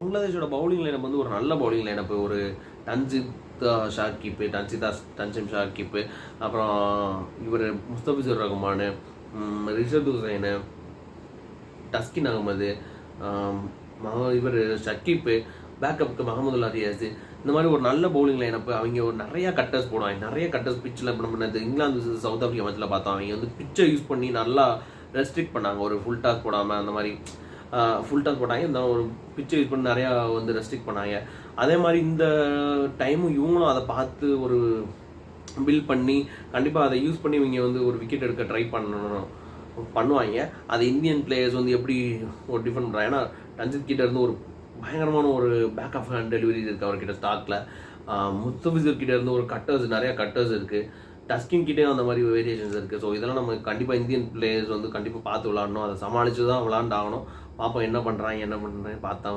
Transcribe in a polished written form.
பங்களாதேஷோட bowling lineup வந்து ஒரு நல்ல பவுலிங் லைனப். ஒரு டன்ஜித் ஷாக்கிப்பு, டன்சிம் ஷாக்கிப்பு, அப்புறம் இவர் முஸ்தபிசுர் ரஹ்மான், ரிஷத் ஹுசைனு, டஸ்கின் அகமது, இவர் ஷக்கீப்பு, பேக்கப்புக்கு மஹமுதுல்லா ரியாஸ், இந்த மாதிரி ஒரு நல்ல பவுலிங் லைனப். அவங்க ஒரு நிறைய கட்டர்ஸ் போடுவாங்க, நிறைய கட்டர்ஸ் பிச்சில். இப்போ நம்ம இங்கிலாந்து சவுத் ஆஃப்ரிக்கா மேட்ச்சில் பார்த்தோம், அவங்க வந்து பிச்சை யூஸ் பண்ணி நல்லா ரெஸ்ட்ரிக்ட் பண்ணாங்க. ஒரு ஃபுல் டாஸ் போடாமல் அந்த மாதிரி ஃபுல் டாஸ் போட்டாங்க. இந்த ஒரு பிச்சை யூஸ் பண்ணி நிறையா வந்து ரெஸ்ட்ரிக்ட் பண்ணாங்க. அதே மாதிரி இந்த டைமும் இவங்களும் அதை பார்த்து ஒரு பில்ட் பண்ணி கண்டிப்பாக அதை யூஸ் பண்ணி இவங்க வந்து ஒரு விக்கெட் எடுக்க ட்ரை பண்ணுவாங்க. அதை இந்தியன் பிளேயர்ஸ் வந்து எப்படி ஒரு டிஃபெண்ட் பண்ணுறாங்க. ஏன்னா ரஞ்சித் கிட்ட இருந்து ஒரு பயங்கரமான ஒரு பேக் ஆஃப் ஹேண்ட் டெலிவரி இருக்குது அவர்கிட்ட ஸ்டாக்கில். முஸ்தபிசுர் கிட்ட இருந்து ஒரு நிறையா கட்டர்ஸ் இருக்குது. டஸ்கின் கிட்டேயும் அந்த மாதிரி வேரியேஷன்ஸ் இருக்குது. ஸோ இதெல்லாம் நம்ம கண்டிப்பாக இந்தியன் பிளேயர்ஸ் வந்து கண்டிப்பாக பார்த்து விளாடணும். அதை சமாளித்து தான் விளாண்டாகணும். பார்ப்போம் என்ன பண்ணுறாங்க பார்த்தா